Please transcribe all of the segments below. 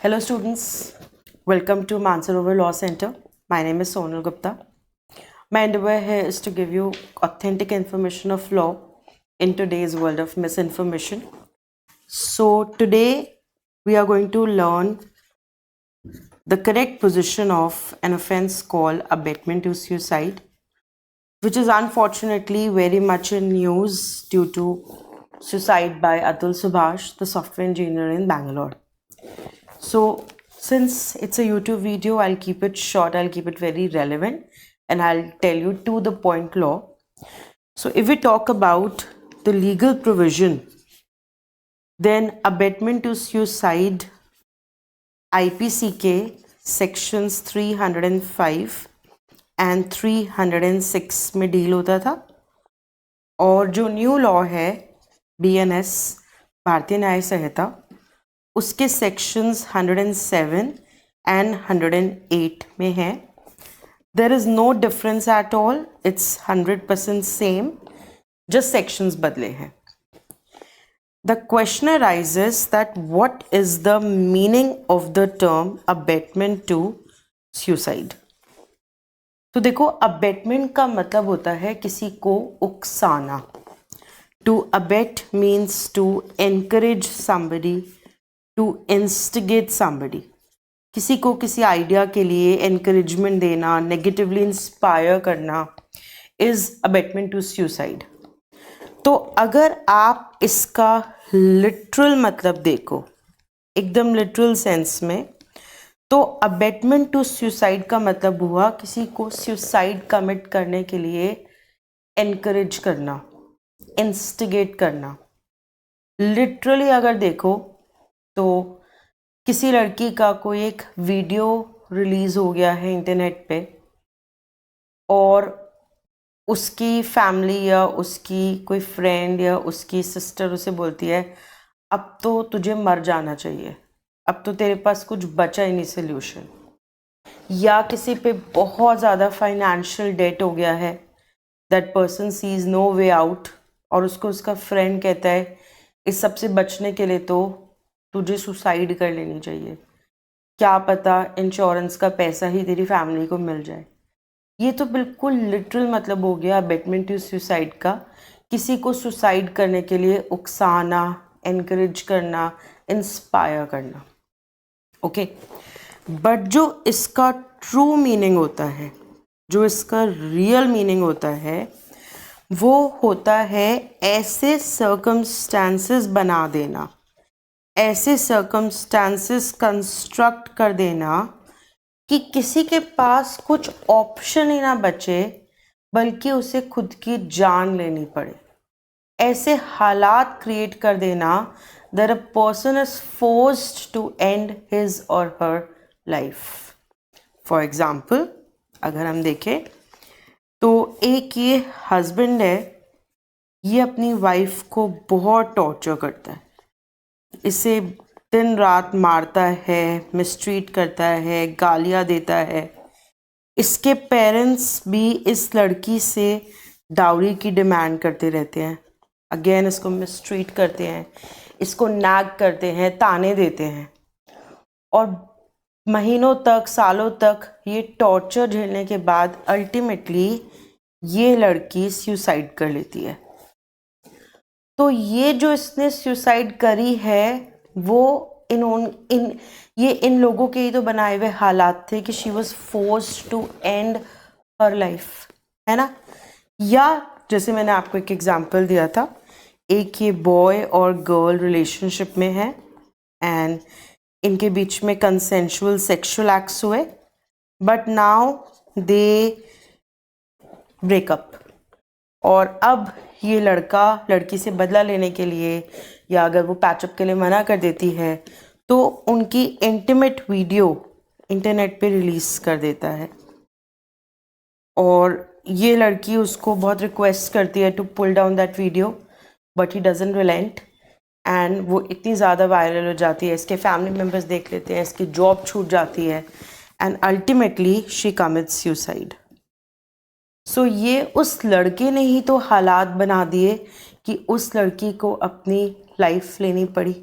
Hello students, welcome to Mansarovar Law Center. My name is Sonal Gupta. My endeavor here is to give you authentic information of law in today's world of misinformation. So today we are going to learn the correct position of an offense called abetment to suicide, which is unfortunately very much in news due to suicide by Atul Subhash, the software engineer in Bangalore. So since it's a YouTube video, I'll keep it short, I'll keep it very relevant, and I'll tell you to the point law. So if we talk about the legal provision, then abetment to suicide IPCK sections 305 and 306 में deal होता था, और जो new law है BNS भारतीय न्याय संहिता उसके sections 107 and 108 में है. There is no difference at all, it's 100% same, just sections बदले हैं. The question arises that what is the meaning of the term abetment to suicide. तो देखो, अबेटमेंट का मतलब होता है किसी को उकसाना. To abet means to encourage somebody, to instigate somebody. किसी को किसी आइडिया के लिए एनकरेजमेंट देना, नेगेटिवली इंस्पायर करना इज अबेटमेंट टू सुसाइड. तो अगर आप इसका लिटरल मतलब देखो, एकदम लिटरल सेंस में, तो अबेटमेंट टू सुसाइड का मतलब हुआ किसी को सुसाइड कमिट करने के लिए एनकरेज करना, इंस्टिगेट करना. लिटरली अगर देखो तो किसी लड़की का कोई एक वीडियो रिलीज हो गया है इंटरनेट पे, और उसकी फैमिली या उसकी कोई फ्रेंड या उसकी सिस्टर उसे बोलती है अब तो तुझे मर जाना चाहिए, अब तो तेरे पास कुछ बचा ही नहीं सोल्यूशन. या किसी पे बहुत ज़्यादा फाइनेंशियल डेट हो गया है, that person sees no way out, और उसको उसका फ्रेंड कहता है इस सब से बचने के लिए तो तुझे सुसाइड कर लेनी चाहिए, क्या पता इंश्योरेंस का पैसा ही तेरी फैमिली को मिल जाए. ये तो बिल्कुल लिटरल मतलब हो गया अबेटमेंट टू सुसाइड का, किसी को सुसाइड करने के लिए उकसाना, एनकरेज करना, इंस्पायर करना. ओके, बट जो इसका ट्रू मीनिंग होता है, जो इसका रियल मीनिंग होता है, वो होता है ऐसे सर्कमस्टांसेस बना देना, ऐसे सर्कमस्टांसेस कंस्ट्रक्ट कर देना कि किसी के पास कुछ ऑप्शन ही ना बचे, बल्कि उसे खुद की जान लेनी पड़े. ऐसे हालात क्रिएट कर देना that a person is forced to end his or her life. For example, अगर हम देखें तो एक ये हस्बैंड है, ये अपनी वाइफ को बहुत टॉर्चर करता है, इसे दिन रात मारता है, मिसट्रीट करता है, गालियाँ देता है. इसके पेरेंट्स भी इस लड़की से डाउरी की डिमांड करते रहते हैं, अगेन इसको मिसट्रीट करते हैं, इसको नैग करते हैं, ताने देते हैं, और महीनों तक, सालों तक ये टॉर्चर झेलने के बाद अल्टीमेटली ये लड़की सुसाइड कर लेती है. तो ये जो इसने सुसाइड करी है वो इन लोगों के ही तो बनाए हुए हालात थे कि she was forced to end her life, है ना. या जैसे मैंने आपको एक एग्जांपल दिया था, एक ये बॉय और गर्ल रिलेशनशिप में है एंड इनके बीच में कंसेंशुअल सेक्सुअल एक्ट्स हुए, बट नाउ दे ब्रेकअप. और अब ये लड़का लड़की से बदला लेने के लिए, या अगर वो पैचअप के लिए मना कर देती है, तो उनकी इंटीमेट वीडियो इंटरनेट पे रिलीज कर देता है, और ये लड़की उसको बहुत रिक्वेस्ट करती है to pull down that video, but he doesn't relent, and वो इतनी ज़्यादा वायरल हो जाती है, इसके फैमिली मेम्बर्स देख लेते हैं, इसकी जॉब छूट जाती है, and ultimately she commits suicide. So ये उस लड़के ने ही तो हालात बना दिए कि उस लड़की को अपनी लाइफ लेनी पड़ी.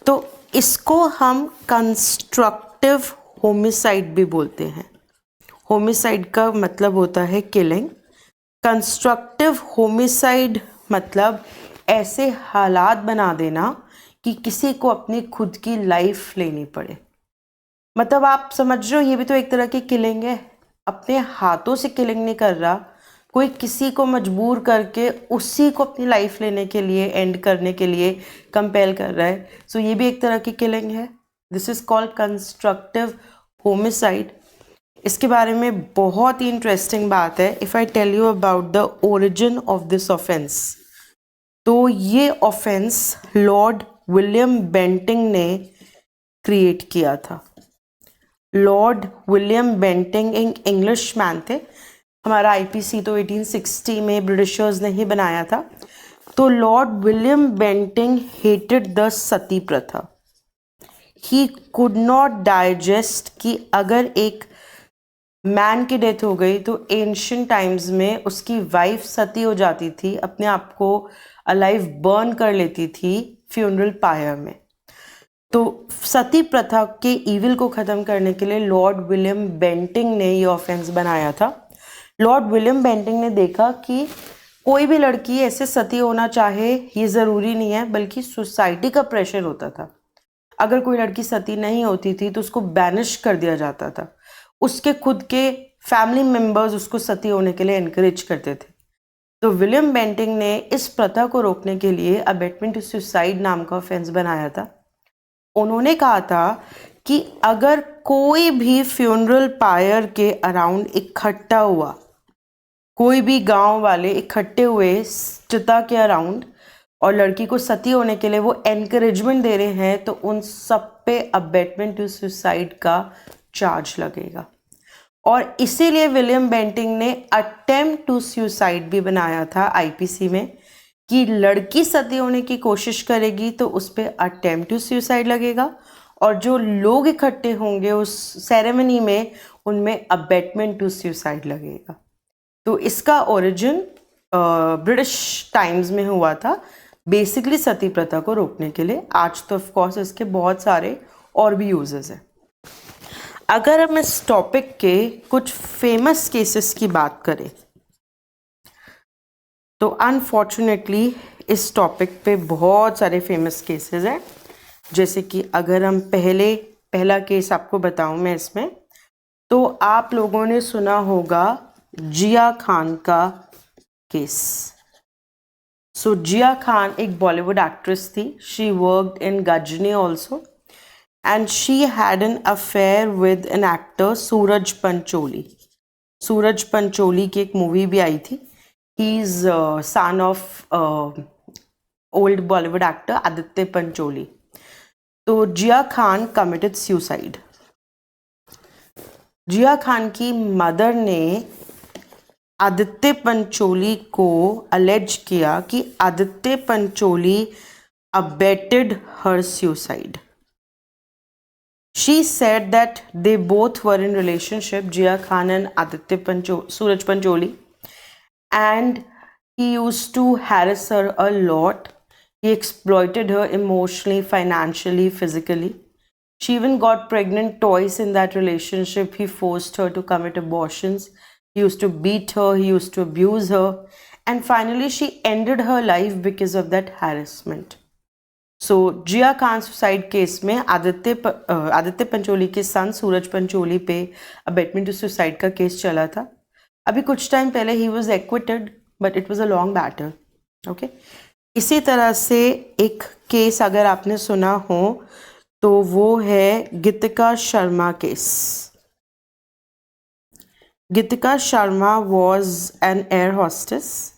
तो इसको हम कंस्ट्रक्टिव होमिसाइड भी बोलते हैं। होमिसाइड का मतलब होता है किलिंग। कंस्ट्रक्टिव होमिसाइड मतलब ऐसे हालात बना देना कि किसी को अपनी खुद की लाइफ लेनी पड़े। मतलब आप समझ रहे हो, ये भी तो एक तरह की किलिंग है। अपने हाथों से किलिंग नहीं कर रहा, कोई किसी को मजबूर करके उसी को अपनी लाइफ लेने के लिए, एंड करने के लिए कंपेल कर रहा है। सो ये भी एक तरह की किलिंग है। This is called constructive homicide. इसके बारे में बहुत ही इंटरेस्टिंग बात है। If I tell you about the origin of this offence, तो ये ऑफेंस लॉर्ड विलियम बेंटिंग ने क्रिएट किया था। लॉर्ड विलियम बेंटिंग एक इंग्लिश मैन थे। हमारा आईपीसी तो 1860 में ब्रिटिशर्स ने ही बनाया था। तो lord William Bentinck hated the sati pratha. He could not digest कि अगर एक मैन की डेथ हो गई तो एंशियंट टाइम्स में उसकी वाइफ सती हो जाती थी, अपने आप को अलाइव बर्न कर लेती थी फ्यूनरल पायर में। तो सती प्रथा के ईविल को ख़त्म करने के लिए लॉर्ड विलियम बेंटिंग ने ये ऑफेंस बनाया था। लॉर्ड विलियम बेंटिंग ने देखा कि कोई भी लड़की ऐसे सती होना चाहे ये ज़रूरी नहीं है, बल्कि सोसाइटी का प्रेशर होता था। अगर कोई लड़की सती नहीं होती थी तो उसको बैनिश कर दिया जाता था। उसके खुद के फैमिली मेम्बर्स उसको सती होने के लिए एनकरेज करते थे। तो विलियम बेंटिंग ने इस प्रथा को रोकने के लिए अबेटमेंट टू सुसाइड नाम का ऑफेंस बनाया था। उन्होंने कहा था कि अगर कोई भी फ्यूनरल पायर के अराउंड इकट्ठा हुआ, कोई भी गांव वाले इकट्ठे हुए चिता के अराउंड और लड़की को सती होने के लिए वो एनकरेजमेंट दे रहे हैं, तो उन सब पे अबेटमेंट टू सुसाइड का चार्ज लगेगा। और इसीलिए विलियम बेंटिंग ने अटेम्प्ट टू सुसाइड भी बनाया था आईपीसी में, कि लड़की सती होने की कोशिश करेगी तो उस पर अटेम्प्ट टू सुसाइड लगेगा, और जो लोग इकट्ठे होंगे उस सेरेमनी में उनमें अबेटमेंट टू सुसाइड लगेगा। तो इसका ओरिजिन ब्रिटिश टाइम्स में हुआ था, बेसिकली सती प्रथा को रोकने के लिए। आज तो ऑफ कोर्स इसके बहुत सारे और भी यूजेस हैं। अगर हम इस टॉपिक के कुछ फेमस केसेस की बात करें तो अनफॉर्चुनेटली इस टॉपिक पे बहुत सारे फेमस केसेस हैं। जैसे कि अगर हम पहला केस आपको बताऊं मैं इसमें, तो आप लोगों ने सुना होगा जिया खान का केस। सो जिया खान एक बॉलीवुड एक्ट्रेस थी। She worked in Ghajini also, and she had an affair with an actor Suraj Pancholi. Suraj Pancholi की एक मूवी भी आई थी। He is son of old Bollywood actor Aditya Pancholi. तो जिया खान कमिटेड सुसाइड। जिया खान की मदर ने आदित्य पंचोली को अलेज किया कि Aditya Pancholi abetted her suicide. She said that they both were in relationship, Jia Khan and Suraj Pancholi, and he used to harass her a lot. He exploited her emotionally, financially, physically. She even got pregnant twice in that relationship. He forced her to commit abortions. He used to beat her. He used to abuse her. And finally, she ended her life because of that harassment. So Jiah Khan suicide case में आदित्य पंचोली के son Sooraj Pancholi पे abetment to suicide का case चला था। अभी कुछ time पहले ही was acquitted, but it was a long battle. Okay, इसी तरह से एक केस अगर आपने सुना हो तो वो है Geetika Sharma case. Geetika Sharma was an air hostess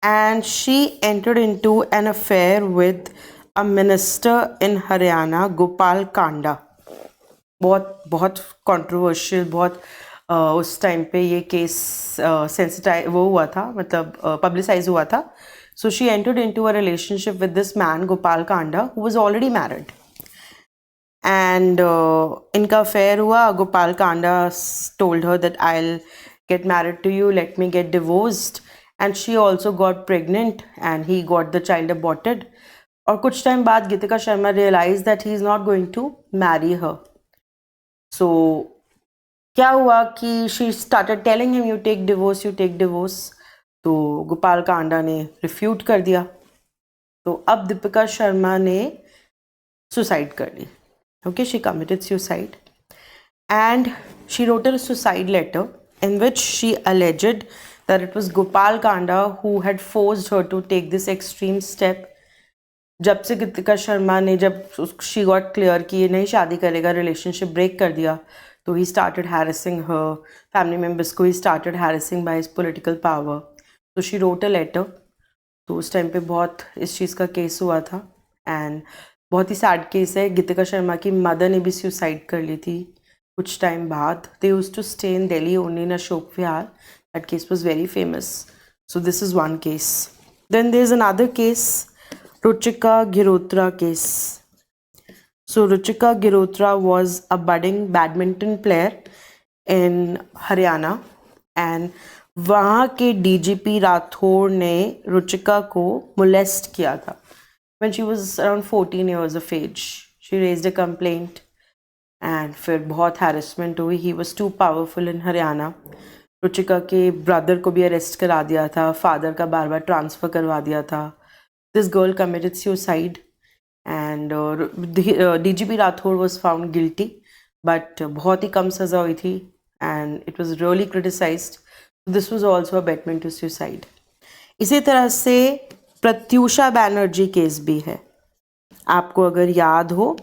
and she entered into an affair with a minister in Haryana, Gopal Kanda. बहुत कंट्रोवर्शियल, बहुत उस टाइम पे ये केस सेंसिटाइव वो हुआ था, मतलब पब्लिसाइज हुआ था। So she entered into a relationship with this man Gopal Kanda who was already married, and इनका अफेयर हुआ। Gopal Kanda told her that I will get married to you, let me get divorced, and she also got pregnant and he got the child aborted. और कुछ time बाद Geetika Sharma realise that he is not going to marry her. So क्या हुआ कि she started telling him, you take divorce, you take divorce. तो गोपाल कांडा ने refute कर दिया. तो अब दीपिका शर्मा ने सुसाइड कर ली. Okay, she committed suicide and she wrote a suicide letter in which she alleged that it was Gopal Kanda who had forced her to take this extreme step. जब से गीतिका शर्मा ने जब she got clear कि ये नहीं शादी करेगा, relationship break कर दिया, तो he started harassing her family members को, he started harassing by his political power. तो she wrote a letter. तो उस टाइम पे बहुत इस चीज़ का केस हुआ था एंड बहुत ही सैड केस है. गीतिका शर्मा की मदर ने भी सुसाइड कर ली थी कुछ टाइम बाद. They used to stay in Delhi only in Ashok Vihar. That case was very famous. So this is one case. Then there is another case, Ruchika Girotra case. So Ruchika Girotra was a budding badminton player in Haryana and वहाँ के DGP Rathore ने रुचिका को molest किया था. When she was around 14 years of age, she raised a complaint and फिर बहुत harassment हुई. He was too powerful in Haryana. Ruchika के ब्रदर को भी अरेस्ट करा दिया था, फादर का बार बार ट्रांसफ़र करवा दिया था. This girl committed suicide and DGP Rathore was found guilty, but बहुत ही कम सज़ा हुई थी and it was really criticized. This was also a abetment to suicide. इसी तरह से प्रत्यूषा बैनर्जी केस भी है. आपको अगर याद हो,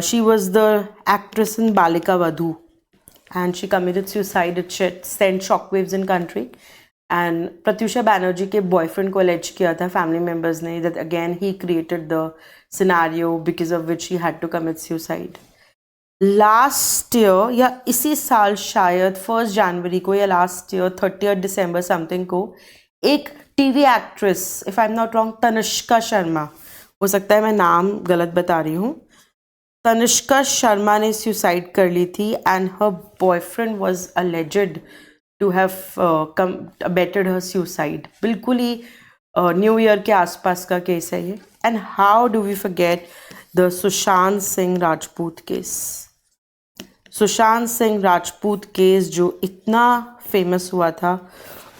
she was the actress in Balika Vadhu and she committed suicide. It sent shockwaves in country. And Pratyusha Banerjee के बॉयफ्रेंड को एलेज किया था फैमिली मेम्बर्स ने that again he created the scenario because of which he had to commit suicide. Last year या इसी साल शायद 1 जनवरी को या लास्ट ईयर 30 दिसंबर समथिंग को एक TV actress, if I am not wrong, Tanishka Sharma, हो सकता है मैं नाम गलत बता रही हूँ, तनिष्का शर्मा ने सुसाइड कर ली थी and her boyfriend was alleged to have abetted her suicide. बिल्कुल ही न्यू ईयर के आसपास का केस है ये. And how do we forget the Sushant Singh Rajput case. Sushant Singh Rajput case जो इतना फेमस हुआ था,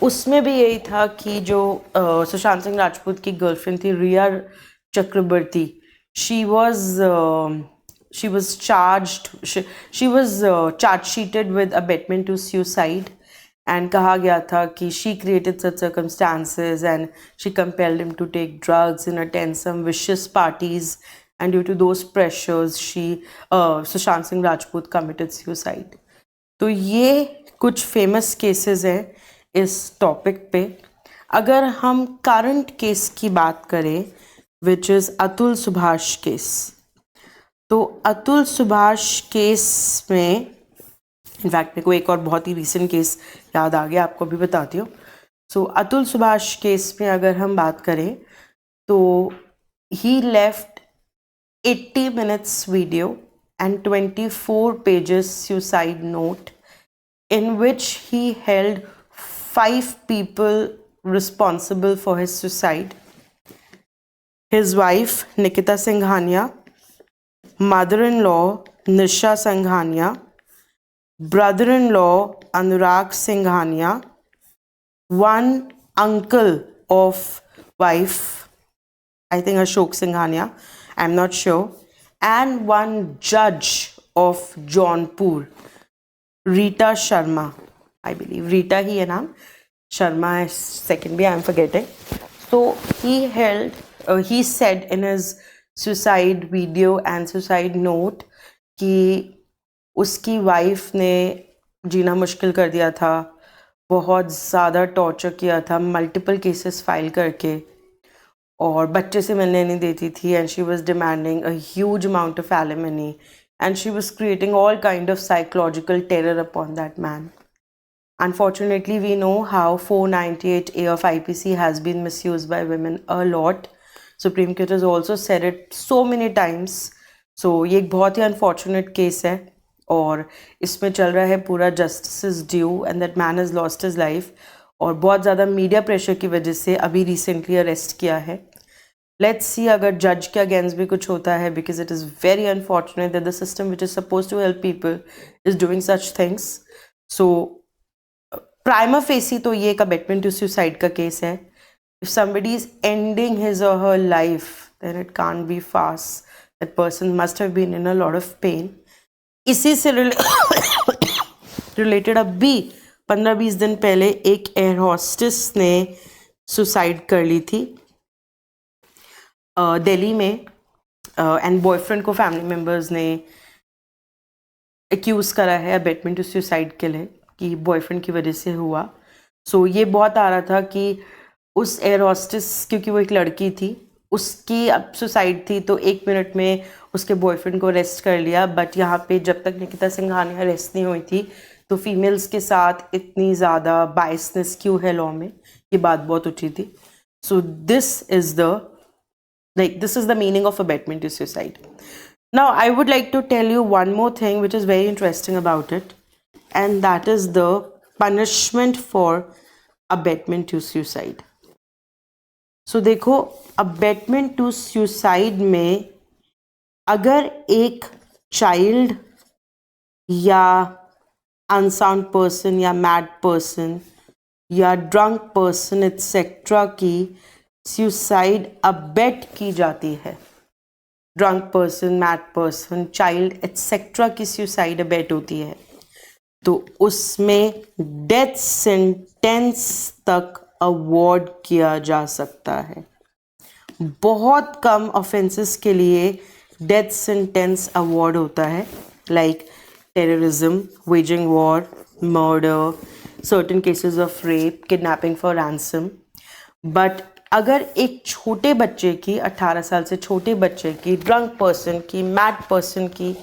उसमें भी यही था कि जो सुशांत सिंह राजपूत की गर्लफ्रेंड थी रिया चक्रवर्ती, she was charge sheeted with abetment to suicide and कहा गया था कि she created such circumstances and she compelled him to take drugs and attend some vicious parties. And due to those pressures, Sushant Singh Rajput committed suicide. तो ये कुछ famous cases हैं इस topic पे. अगर हम करंट केस की बात करें, which is Atul Subhash case, तो अतुल सुभाष केस में इनफैक्ट मेरे को एक और बहुत ही रीसेंट केस याद आ गया, आपको भी बताती हूँ. सो अतुल सुभाष केस में अगर हम बात करें तो ही left 80 minutes video and 24 pages suicide note in which he held 5 people responsible for his suicide. His wife Nikita Singhania, mother-in-law Nisha Singhania, brother-in-law Anurag Singhania, one uncle of wife, I think Ashok Singhania, I'm not sure, and one judge of Jaunpur, Rita Sharma, I believe. Rita ही है नाम, Sharma is second भी, I'm forgetting. So he said in his suicide video and suicide note कि उसकी wife ने जीना मुश्किल कर दिया था, बहुत ज़्यादा टॉर्चर किया था, मल्टीपल केसेस फाइल करके, और बच्चे से मिलने नहीं देती थी, and she was demanding a huge amount of alimony and she was creating all kind of psychological terror upon that man. Unfortunately, we know how 498A of IPC has been misused by women a lot. Supreme Court has also said it so many times. So ये एक बहुत ही unfortunate case है और इसमें चल रहा है पूरा justice is due and that man has lost his life. और बहुत ज़्यादा मीडिया प्रेशर की वजह से अभी रिसेंटली अरेस्ट किया है. लेट्स सी अगर जज के अगेंस्ट भी कुछ होता है, because it is very unfortunate that the system which is suppose to help people is doing such things. So prima facie तो ये एक अबेटमेंट टू सुसाइड का केस है. If somebody is ending his or her life, then it can't be fast. That person must have been in a lot of pain. इसी से related अभी 15-20 दिन पहले एक एयर हॉस्टेस ने सुसाइड कर ली थी दिल्ली में. एंड बॉयफ्रेंड को फैमिली मेम्बर्स ने एक्यूज करा है अबेटमेंट टू सुसाइड के लिए कि बॉयफ्रेंड की वजह से हुआ. सो ये बहुत आ रहा था कि उस एयर हॉस्टेस, क्योंकि वो एक लड़की थी, उसकी अब सुसाइड थी तो 1 मिनट में उसके बॉयफ्रेंड को अरेस्ट कर लिया. बट यहाँ पे जब तक निकिता सिंघानिया अरेस्ट नहीं हुई थी तो फीमेल्स के साथ इतनी ज़्यादा बायसनेस क्यों है लॉ में, ये बात बहुत उठी थी. So this is the meaning of abetment to suicide. Now, I would like to tell you one more thing which is very interesting about it, and that is the punishment for abetment to suicide. So, देखो abetment to suicide में अगर एक child या unsound person या mad person या drunk person etc. की suicide abet की जाती है, drunk person, mad person, child etcetera की सुसाइड अबेट होती है, तो उसमें डेथ सेंटेंस तक अवॉर्ड किया जा सकता है. बहुत कम ऑफेंसेस के लिए डेथ सेंटेंस अवॉर्ड होता है, like terrorism, waging war, murder, certain cases of rape, kidnapping for ransom. But अगर एक छोटे बच्चे की, 18 साल से छोटे बच्चे की, ड्रंक पर्सन की, मैड पर्सन की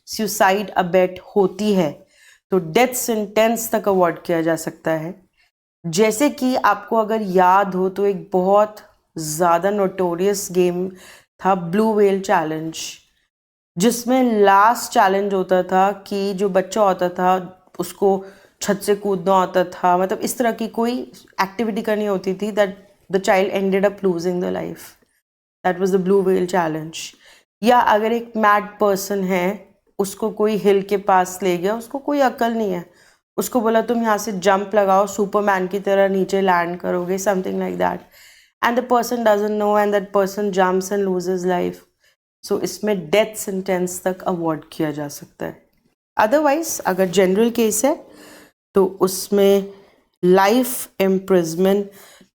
सुसाइड अबेट होती है तो डेथ सेंटेंस तक अवॉर्ड किया जा सकता है. जैसे कि आपको अगर याद हो तो एक बहुत ज़्यादा नोटोरियस गेम था ब्लू व्हेल चैलेंज, जिसमें लास्ट चैलेंज होता था कि जो बच्चा होता था उसको छत से कूदना होता था, मतलब इस तरह की कोई एक्टिविटी करनी होती थी that the child ended up losing the life. That was the blue whale challenge. या अगर एक mad person है, उसको कोई हिल के पास ले गया, उसको कोई अकल नहीं है, उसको बोला तुम यहाँ से जंप लगाओ, सुपरमैन की तरह नीचे लैंड करोगे, something like that, and the person doesn't know and that person jumps and loses life. So इसमें डेथ सेंटेंस तक अवॉर्ड किया जा सकता है. अदरवाइज अगर जनरल केस है तो उसमें लाइफ इम्प्रिजमेंट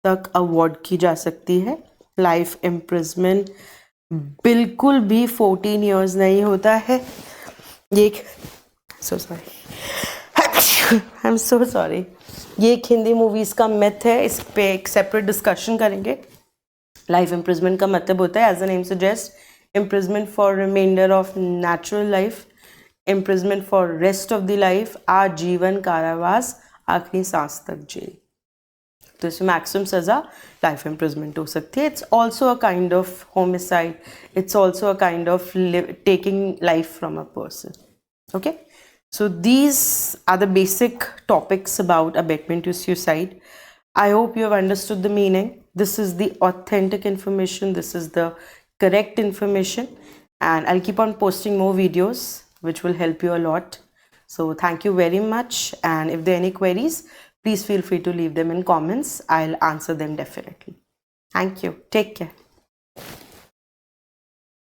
तक अवॉर्ड की जा सकती है. लाइफ इम्प्रिजमेंट बिल्कुल भी 14 इयर्स नहीं होता है. ये आई एम सो सॉरी, ये एक हिंदी मूवीज़ का मिथ है, इस पे एक सेपरेट डिस्कशन करेंगे. लाइफ इम्प्रिजमेंट का मतलब होता है, as the name suggest, imprisonment for remainder of natural life, imprisonment for rest of the life, आजीवन कारावास, आखिरी सांस तक जेल. तो इसमें मैक्सिमम सज़ा लाइफ इम्प्रिजमेंट हो सकती है. It's also a kind of homicide, it's also a kind of taking life from a person. Okay, so these are the basic topics about abetment to suicide. I hope you have understood the meaning. This is the authentic information, this is the correct information, and I'll keep on posting more videos which will help you a lot. So thank you very much, and if there are any queries, please feel free to leave them in comments. I'll answer them definitely. Thank you. Take care.